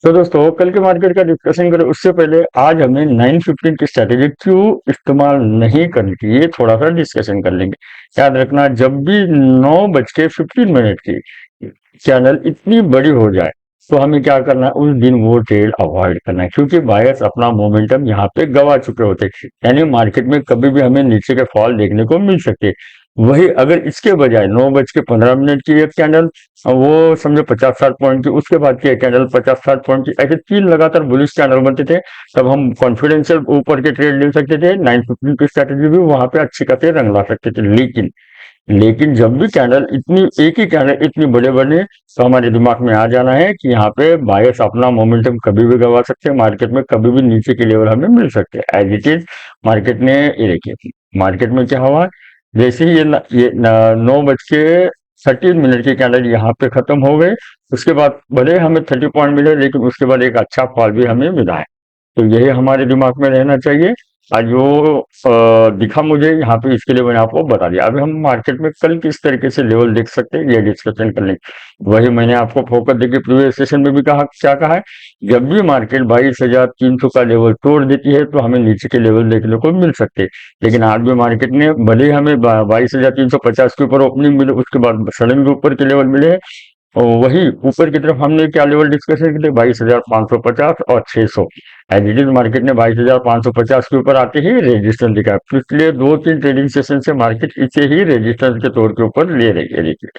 तो दोस्तों कल के मार्केट का डिस्कशन करें उससे पहले आज हमें 9:15 की स्ट्रैटेजी क्यों इस्तेमाल नहीं करनी चाहिए, थोड़ा सा डिस्कशन कर लेंगे। याद रखना, जब भी 9:15 की चैनल इतनी बड़ी हो जाए तो हमें क्या करना है, उस दिन वो ट्रेड अवॉइड करना है, क्योंकि बायर्स अपना मोमेंटम यहाँ पे गवा चुके होते हैं। यानी मार्केट में कभी भी हमें नीचे के फॉल देखने को मिल सकते हैं। वही अगर इसके बजाय 9:15 की एक कैंडल, वो समझो 50-60 पॉइंट की, उसके बाद की एक कैंडल 50-60 पॉइंट की, ऐसे 3 लगातार बुलिश कैंडल बनते थे, तब हम कॉन्फिडेंशियल ऊपर के ट्रेड ले सकते थे। 9:15 की स्ट्रैटेजी भी वहां पे अच्छी खासी रंग ला सकते थे। लेकिन लेकिन जब भी कैंडल इतनी, एक ही कैंडल इतनी बड़े बने, तो हमारे दिमाग में आ जाना है कि यहाँ पे बायर्स अपना मोमेंटम कभी भी गवा सकते हैं, मार्केट में कभी भी नीचे के लेवल हमें मिल सकते हैं। एज इट इज मार्केट ने ये देखिए, मार्केट में क्या हुआ, जैसे ही ये 9:13 की कैंडल यहाँ पे खत्म हो गई, उसके बाद भले हमें 30 पॉइंट मिले, लेकिन उसके बाद एक अच्छा फॉल भी हमें मिला है। तो यही हमारे दिमाग में रहना चाहिए। आज जो दिखा मुझे यहाँ पे, इसके लिए मैंने आपको बता दिया। अभी हम मार्केट में कल किस तरीके से लेवल देख सकते हैं, ये डिस्कशन कर लेंगे। वही मैंने आपको फोकस देखिए प्रीवियस सेशन में भी कहा, क्या कहा है, जब भी मार्केट 22,300 का लेवल तोड़ देती है तो हमें नीचे के लेवल देखने को मिल सकते हैं। लेकिन आज भी मार्केट ने, भले ही हमें 22,350 के ऊपर ओपनिंग मिले, उसके बाद सडन भी ऊपर के लेवल मिले हैं। और वही ऊपर की तरफ हमने क्या लेवल डिस्कशन किए, 22,550 और 600। एज इट इज मार्केट ने 22,550 के ऊपर आते ही रेजिस्टेंस दिखाया। पिछले 2-3 ट्रेडिंग सेशन से मार्केट इसे ही रेजिस्टेंस के तौर के ऊपर ले रही है, देखिए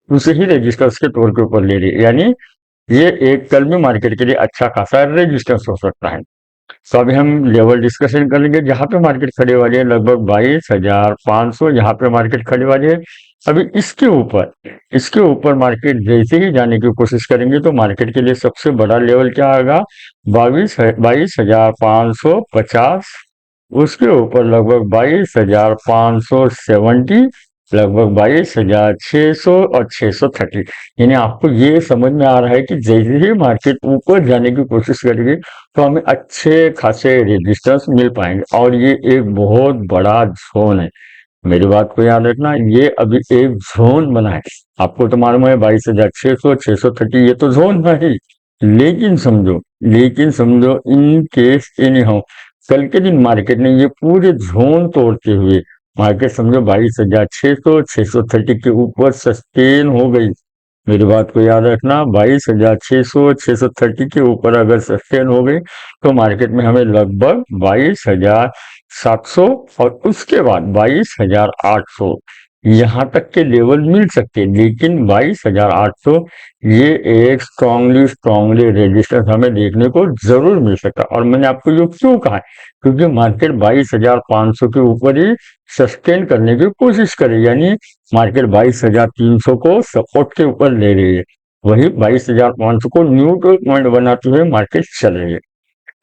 उसे ही रेजिस्टेंस के तौर के ऊपर ले रही है। यानी ये एक कल में मार्केट के लिए अच्छा खासा रेजिस्टेंस हो सकता है। तो अभी हम लेवल डिस्कशन करेंगे, जहां पे मार्केट खड़े वाली है लगभग 22,500, यहाँ पे मार्केट खड़े वाली है। अभी इसके ऊपर मार्केट जैसे ही जाने की कोशिश करेंगे तो मार्केट के लिए सबसे बड़ा लेवल क्या आएगा, 22,550। उसके ऊपर लगभग 22,570, लगभग 22,600 और 630। यानी आपको ये समझ में आ रहा है कि जैसे ही मार्केट ऊपर जाने की कोशिश करेगी तो हमें अच्छे खासे रेजिस्टेंस मिल पाएंगे, और ये एक बहुत बड़ा जोन है। मेरी बात को याद रखना, ये अभी एक जोन बना है। आपको तो मालूम है 22,600, 630, ये तो जोन है ही। लेकिन समझो इन केस एनी हाउ, कल के दिन मार्केट ने ये पूरे जोन तोड़ते हुए, मार्केट समझो 22,600, 630 के ऊपर सस्टेन हो गई। मेरी बात को याद रखना, 22,600, 630 के ऊपर अगर सस्टेन हो गई तो मार्केट में हमें लगभग 22,700 और उसके बाद 22,800 यहाँ तक के लेवल मिल सकते हैं। लेकिन 22,800, ये एक स्ट्रांगली रेजिस्टेंस हमें देखने को जरूर मिल सकता है। और मैंने आपको ये क्यों कहा है, क्योंकि मार्केट 22,500 के ऊपर ही सस्टेन करने की कोशिश करे, यानी मार्केट 22,300 को सपोर्ट के ऊपर ले रही है, वही 22,500 को न्यूट्रल पॉइंट बनाते हुए मार्केट चल रही है।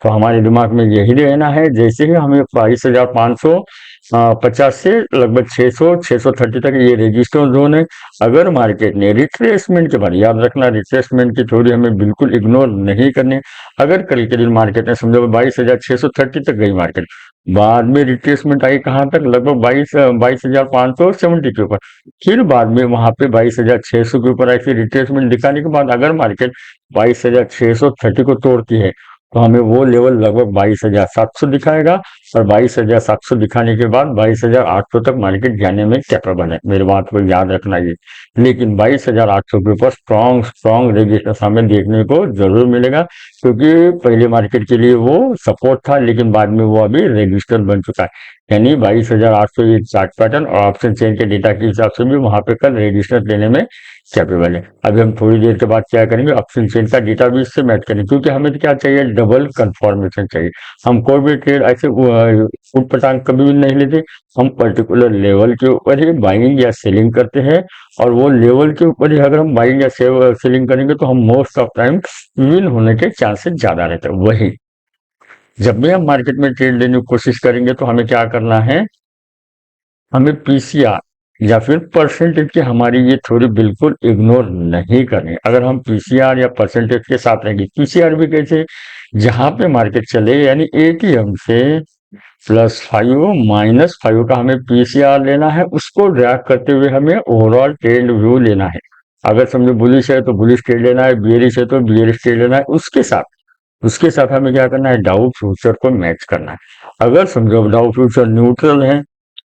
तो हमारे दिमाग में यही रहना है, जैसे ही हमें 22,550 से लगभग 600, 630 तक ये रेजिस्टेंस जोन है। अगर मार्केट ने रिट्रेसमेंट के बाद, याद रखना रिट्रेसमेंट की थ्योरी हमें बिल्कुल इग्नोर नहीं करनी। अगर कल के दिन मार्केट ने समझो 22,630 तक गई मार्केट, बाद में रिट्रेसमेंट आई कहाँ तक, लगभग 22,570 के ऊपर, फिर बाद में वहां पे 22,600 के ऊपर ऐसी रिट्रेसमेंट दिखाने के बाद अगर मार्केट 22,630 को तोड़ती है तो हमें वो लेवल लगभग 22,700 दिखाएगा। और 22,700 दिखाने के बाद 22,800 तक मार्केट जाने में कैपेबल है, मेरी बात को याद रखना ये। लेकिन 22,800 के ऊपर स्ट्रॉन्ग स्ट्रॉन्ग रेजिस्टेंस हमें देखने को जरूर मिलेगा, क्योंकि पहले मार्केट के लिए वो सपोर्ट था, लेकिन बाद में वो अभी रेजिस्टेंस बन चुका है। यानी 22,800 ये चार्ट पैटर्न और ऑप्शन चेन के डेटा के हिसाब से भी वहां पे कल रेजिस्टेंस लेने में कैपेबल है। अभी हम थोड़ी देर के बाद क्या करेंगे, ऑप्शन चेन का डेटा भी इससे मैच करेंगे, क्योंकि हमें तो क्या चाहिए, डबल कंफर्मेशन चाहिए। हम कोई भी ट्रेड ऐसे उठ पटांग कभी भी नहीं लेते। हम पर्टिकुलर लेवल के ऊपर ही बाइंग या सेलिंग करते हैं, और वो लेवल के ऊपर ही अगर हम बाइंग या सेलिंग करेंगे तो हम मोस्ट ऑफ टाइम विन होने के चांसेस ज्यादा रहते हैं। वही जब भी हम मार्केट में ट्रेड लेने की कोशिश करेंगे तो हमें क्या करना है, हमें पीसीआर या फिर परसेंटेज की हमारी ये थ्योरी बिल्कुल इग्नोर नहीं करनी। अगर हम पीसीआर या परसेंटेज के साथ रहेंगे, पीसीआर भी कैसे, जहां पे मार्केट चले, यानी एटीएम से +5 -5 का हमें पीसीआर लेना है, उसको ड्रैग करते हुए हमें ओवरऑल ट्रेंड व्यू लेना है। अगर समझो बुलिश है तो बुलिश ट्रेड लेना है, बियरिश है तो बियरिश ट्रेड लेना है। उसके साथ हमें क्या करना है, डाउ फ्यूचर को मैच करना है। अगर समझो डाउ फ्यूचर न्यूट्रल है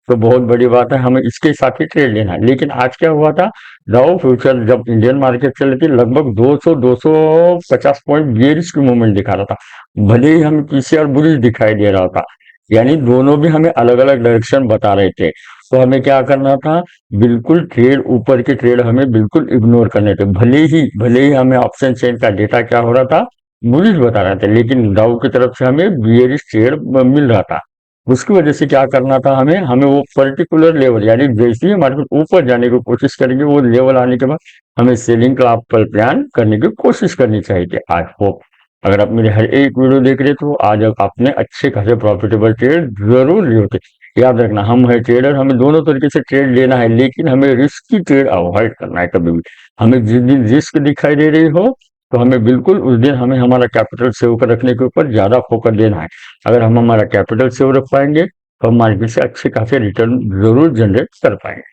तो बहुत बड़ी बात है, हमें इसके साथ ही ट्रेड लेना है। लेकिन आज क्या हुआ था, डाउ फ्यूचर जब इंडियन मार्केट चली थी लगभग 200 250 पॉइंट बेयरिश की मूवमेंट दिखा रहा था, भले ही हमें पीसीआर बुलिश दिखाई दे रहा था। यानी दोनों भी हमें अलग अलग डायरेक्शन बता रहे थे। तो हमें क्या करना था, बिल्कुल ट्रेड ऊपर के ट्रेड हमें बिल्कुल इग्नोर करने थे। भले ही हमें ऑप्शन चेन का डेटा क्या हो रहा था, बुलिश बता रहा था, लेकिन डाउ की तरफ से हमें बियरिश ट्रेड मिल रहा था। उसकी वजह से क्या करना था, हमें हमें वो पर्टिकुलर लेवल, यानी जैसे ही मार्केट ऊपर जाने की कोशिश करेंगे वो लेवल आने के बाद हमें सेलिंग का पर प्लान करने की कोशिश करनी चाहिए। आई होप अगर आप मेरे हर एक वीडियो देख रहे तो आज आपने अच्छे खासे प्रॉफिटेबल ट्रेड जरूर लिए होते। याद रखना, हम है ट्रेडर, हमें दोनों तरीके से ट्रेड लेना है, लेकिन हमें रिस्क की ट्रेड अवॉइड करना है कभी भी। हमें जिस दिन रिस्क दिखाई दे रही हो तो हमें बिल्कुल उस दिन हमें हमारा कैपिटल सेव कर रखने के ऊपर ज्यादा फोकस देना है। अगर हम हमारा कैपिटल सेव रख पाएंगे तो हम मार्केट से अच्छे खासे रिटर्न जरूर जनरेट कर पाएंगे।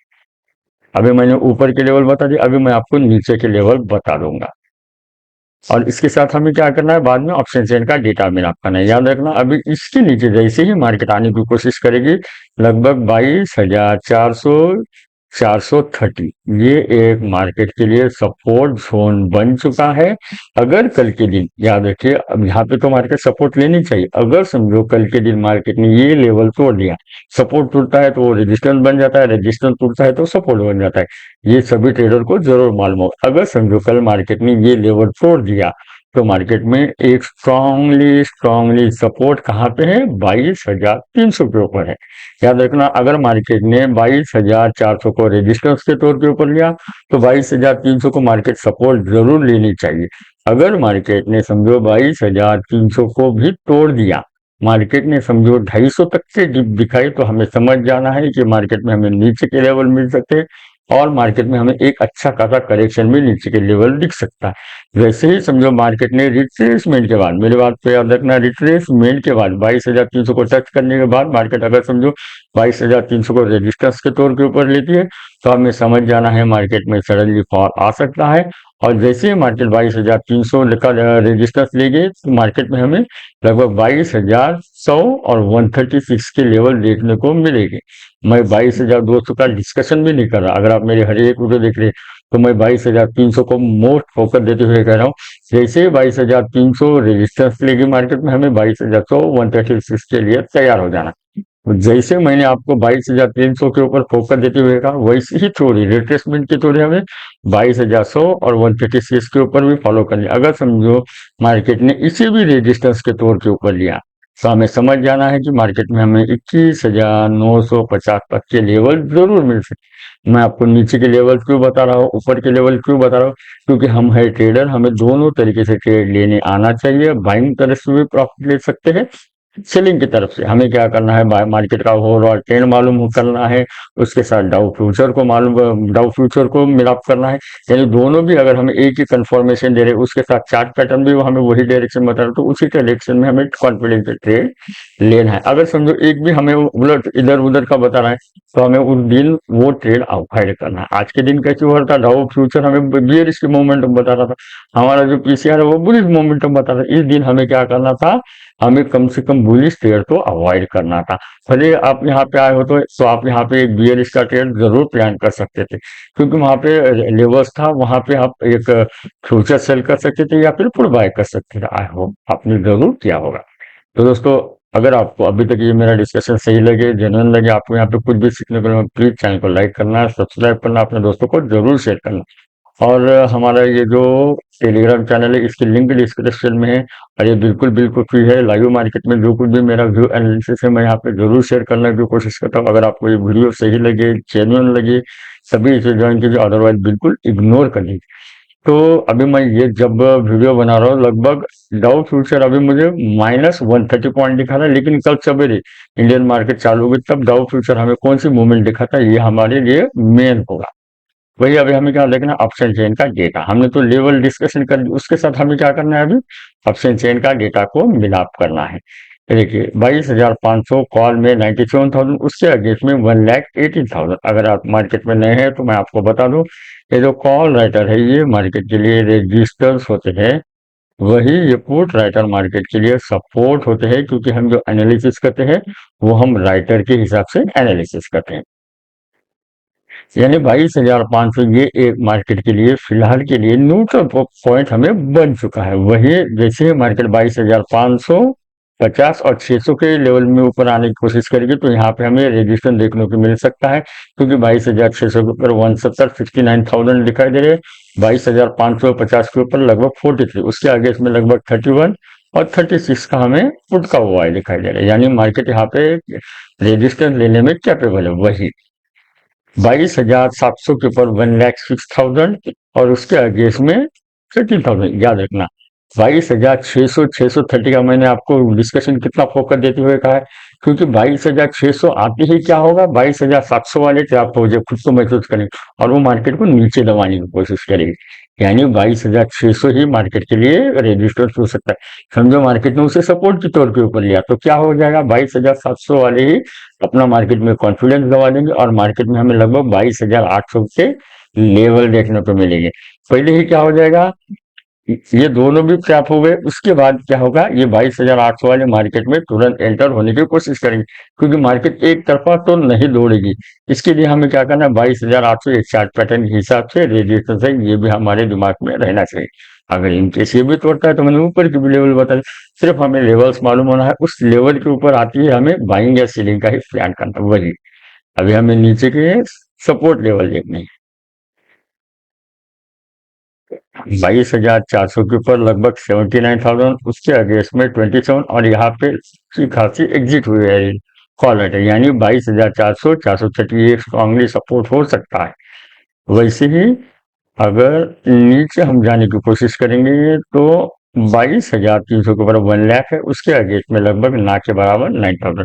अभी मैंने ऊपर के लेवल बता दिया, अभी मैं आपको नीचे के लेवल बता दूंगा। और इसके साथ हमें क्या करना है, बाद में ऑप्शन चेन का डेटा मिलाप करना है। याद रखना, अभी इसके नीचे जैसे ही मार्केट आने की कोशिश करेगी लगभग 22,400 430, ये एक मार्केट के लिए सपोर्ट जोन बन चुका है। अगर कल के दिन, याद रखिए, अब यहाँ पे तो मार्केट सपोर्ट लेनी चाहिए। अगर समझो कल के दिन मार्केट ने ये लेवल तोड़ दिया, सपोर्ट टूटता है तो वो रेजिस्टेंस बन जाता है, रेजिस्टेंस टूटता है तो सपोर्ट बन जाता है। ये सभी ट्रेडर को जरूर मालूम हो। अगर समझो कल मार्केट ने ये लेवल तोड़ दिया तो मार्केट में एक स्ट्रांगली स्ट्रांगली सपोर्ट कहाँ पे है, 22,300 के ऊपर है। याद रखना, अगर मार्केट ने 22,400 को रेजिस्टेंस के तौर के ऊपर लिया तो 22,300 को मार्केट सपोर्ट जरूर लेनी चाहिए। अगर मार्केट ने समझो 22,300 को भी तोड़ दिया, मार्केट ने समझो 250 तक से डिप दिखाई, तो हमें समझ जाना है कि मार्केट में हमें नीचे के लेवल मिल सकते हैं और मार्केट में हमें एक अच्छा खासा करेक्शन भी नीचे के लेवल दिख सकता है। वैसे ही समझो मार्केट ने रिट्रेसमेंट के बाद, मेरी बात पे याद रखना, रिट्रेसमेंट के बाद 22,300 को टच करने के बाद मार्केट अगर समझो 22,300 को रेजिस्टेंस के तौर के ऊपर लेती है तो हमें समझ जाना है मार्केट में सडनली फॉल आ सकता है। और जैसे ही मार्केट 22,300 का रेजिस्टेंस लेगी तो मार्केट में हमें लगभग 22,100 और 136 के लेवल देखने को मिलेगी। मैं 22,200 का डिस्कशन भी नहीं कर रहा, अगर आप मेरे हर एक वीडियो देख रहे तो मैं 22,300 को मोस्ट फोकस देते हुए कह रहा हूँ। जैसे ही 22,300 रेजिस्टेंस लेगी मार्केट में, हमें 22,100 136 के लिए तैयार हो जाना। जैसे मैंने आपको 22,300 के ऊपर फोकस देते हुए कहा, वैसे ही थोड़ी रिट्रेसमेंट की थोड़ी हमें 22,100 और 136 के ऊपर भी फॉलो करनी। अगर समझो मार्केट ने इसे भी रेजिस्टेंस के तौर के ऊपर लिया तो हमें समझ जाना है कि मार्केट में हमें 21,950 तक के लेवल जरूर मिल सकते। मैं आपको नीचे के लेवल क्यों बता रहा हूँ, ऊपर के लेवल क्यों बता रहा हूँ, क्योंकि हम है ट्रेडर, हमें दोनों तरीके से ट्रेड लेने आना चाहिए। बाइंग तरफ से भी प्रॉफिट ले सकते हैं, सेलिंग की तरफ से हमें क्या करना है, मार्केट का ओवरऑल ट्रेंड मालूम करना है, उसके साथ डाउ फ्यूचर को मिलाप करना है। यानी दोनों भी अगर हमें एक ही कंफर्मेशन दे रहे हैं, उसके साथ चार्ट पैटर्न भी हमें वही डायरेक्शन बता रहे, तो उसी डायरेक्शन में हमें कॉन्फिडेंस से ट्रेड लेना है। अगर समझो एक भी हमें उलट इधर उधर का बता रहा है तो हमें उस दिन वो ट्रेड अवॉइड करना है। आज के दिन कैसे हुआ था, डाउ फ्यूचर हमें बियरिश की मोमेंटम बता रहा था, हमारा जो पीसीआर है वो बुलिश मोमेंटम बता रहा था। इस दिन हमें क्या करना था, हमें कम से कम बुलिश ट्रेड तो अवॉइड करना था। भले आप यहाँ पे आए हो तो आप यहाँ पे एक बियरिश का ट्रेड जरूर प्लान कर सकते थे, क्योंकि वहां पे लेवल्स था, वहां पे आप एक फ्यूचर सेल कर सकते थे या फिर पुट बाय कर सकते थे। आई होप आपने जरूर किया होगा। तो दोस्तों, अगर आपको अभी तक ये मेरा डिस्कशन सही लगे, जेन्युइन लगे, आपको यहाँ पे कुछ भी सीखने को मिले, प्लीज चैनल को लाइक करना, सब्सक्राइब करना, अपने दोस्तों को जरूर शेयर करना। और हमारा ये जो टेलीग्राम चैनल है इसकी लिंक डिस्क्रिप्शन में है, और ये बिल्कुल बिल्कुल फ्री है। लाइव मार्केट में जो कुछ भी मेरा व्यू एनालिसिस है मैं यहाँ पे जरूर शेयर करने की कोशिश करता हूँ। अगर आपको ये वीडियो सही लगे, जेन्युइन लगे, सभी इसे ज्वाइन कीजिए, अदरवाइज बिल्कुल इग्नोर कर लीजिए। तो अभी मैं ये जब वीडियो बना रहा हूँ लगभग डाउ फ्यूचर अभी मुझे -130 पॉइंट दिखा रहा है, लेकिन कल सवेरे इंडियन मार्केट चालू हुई तब डाउ फ्यूचर हमें कौन सी मूवमेंट दिखा था, ये हमारे लिए मेन होगा। वही अभी हमें क्या देखना, ऑप्शन चेन का डेटा। हमने तो लेवल डिस्कशन कर दी, उसके साथ हमें क्या करना है, अभी ऑप्शन चेन का डेटा को मिलाप करना है। देखिए 22,500 कॉल में 97,000, उसके अगेंस्ट में 1,18,000। अगर आप मार्केट में नए हैं तो मैं आपको बता दूं, ये जो कॉल राइटर है ये मार्केट के लिए रजिस्टर्स होते हैं, वही ये पुट राइटर मार्केट के लिए सपोर्ट होते हैं, क्योंकि हम जो एनालिसिस करते हैं वो हम राइटर के हिसाब से एनालिसिस करते हैं। यानी 22,500 ये एक मार्केट के लिए फिलहाल के लिए न्यूट्रल पॉइंट हमें बन चुका है। वही जैसे ही मार्केट 22,500, 50 और 600 के लेवल में ऊपर आने की कोशिश करेगी तो यहाँ पे हमें रेजिस्टेंस देखने को मिल सकता है, क्योंकि 22,600 के ऊपर 170, 59,000 दिखाई दे रहे हैं। 22,550 के ऊपर लगभग 43, उसके आगे इसमें लगभग 31 और 36 का हमें पुट का हुआ दिखाई दे रहा है। यानी मार्केट यहाँ पे रेजिस्टेंस लेने में कैपेबल है। वही 22,700 के ऊपर 1,06,000 और उसके आगे इसमें 13,000। याद रखना 22,600, 630 का मैंने आपको डिस्कशन कितना फोकस देते हुए कहा है, क्योंकि 22,600 आते ही क्या होगा, 22,700 वाले ट्रैप हो जब खुद को महसूस करेंगे और वो मार्केट को नीचे दबाने की कोशिश करेगी। यानी 22,600 ही मार्केट के लिए रेजिस्टेंस हो सकता है। समझो मार्केट ने उसे सपोर्ट के तौर के ऊपर लिया तो क्या हो जाएगा, 22,700 वाले ही अपना मार्केट में कॉन्फिडेंस गवा देंगे और मार्केट में हमें लगभग 22,800 के लेवल देखने को मिलेंगे। पहले ही क्या हो जाएगा, ये दोनों भी क्रैप हो गए, उसके बाद क्या होगा, ये 22,800 वाले मार्केट में तुरंत एंटर होने की कोशिश करेंगे, क्योंकि मार्केट एक तरफा तो नहीं दौड़ेगी। इसके लिए हमें क्या करना है, 22,800 एक चार्ट पैटर्न के हिसाब से रेजिस्टेंस है, ये भी हमारे दिमाग में रहना चाहिए। अगर इनकेस ये भी तोड़ता है तो मैंने ऊपर की भी लेवल बताया, सिर्फ हमें लेवल्स मालूम होना है, उस लेवल के ऊपर आती है हमें बाइंग या सेलिंग का ही प्लान करना है। वही अभी हमें नीचे के सपोर्ट लेवल देखने हैं। 22,400 के ऊपर लगभग 79,000, उसके अगेंस्ट में 27 और यहाँ पे अच्छी खासी एग्जिट हुई है कॉल राइटर, यानी 22,400, 430 एक स्ट्रांगली सपोर्ट हो सकता है। वैसे ही अगर नीचे हम जाने की कोशिश करेंगे तो 22,300 के ऊपर 1 लाख है, उसके अगेंस्ट में लगभग ना के बराबर 9,000।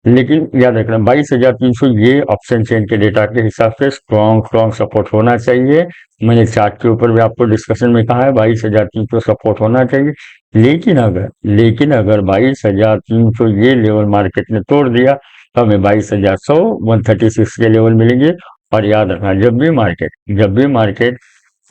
लेकिन याद रखना 22,300 ये ऑप्शन चेन के डेटा के हिसाब से स्ट्रॉन्ग स्ट्रॉन्ग सपोर्ट होना चाहिए। मैंने चार्ट के ऊपर भी आपको डिस्कशन में कहा है 22,300 सपोर्ट होना चाहिए। लेकिन अगर 22,300 ये लेवल मार्केट ने तोड़ दिया तो हमें 22,100, 136 के लेवल मिलेंगे। और याद रखना जब भी मार्केट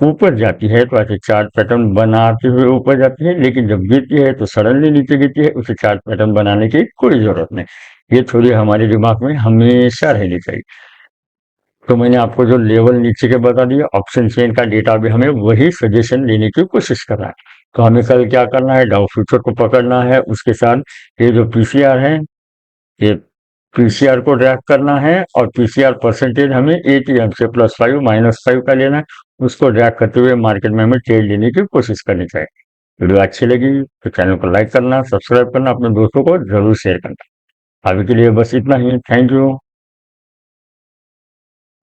ऊपर जाती है तो ऐसे चार्ट पैटर्न बनाते हुए ऊपर जाती है, लेकिन जब गिरती है तो सडनली नीचे गिरती है, उसे चार्ट पैटर्न बनाने की कोई जरूरत नहीं। ये थोड़ी हमारे दिमाग में हमेशा रहनी चाहिए। तो मैंने आपको जो लेवल नीचे के बता दिया, ऑप्शन चेन का डेटा भी हमें वही सजेशन लेने की कोशिश कर रहा है। तो हमें कल क्या करना है, डाउ फ्यूचर को पकड़ना है, उसके साथ ये जो पीसीआर है, ये पीसीआर को ड्रैग करना है और पीसीआर परसेंटेज हमें एटीएम से +5 -5 का लेना है। उसको ड्रैग करते हुए मार्केट में हमें ट्रेड लेने की कोशिश करनी चाहिए। वीडियो अच्छी लगी तो चैनल को लाइक करना, सब्सक्राइब करना, अपने दोस्तों को जरूर शेयर करना। अभी के लिए बस इतना ही। Thank you.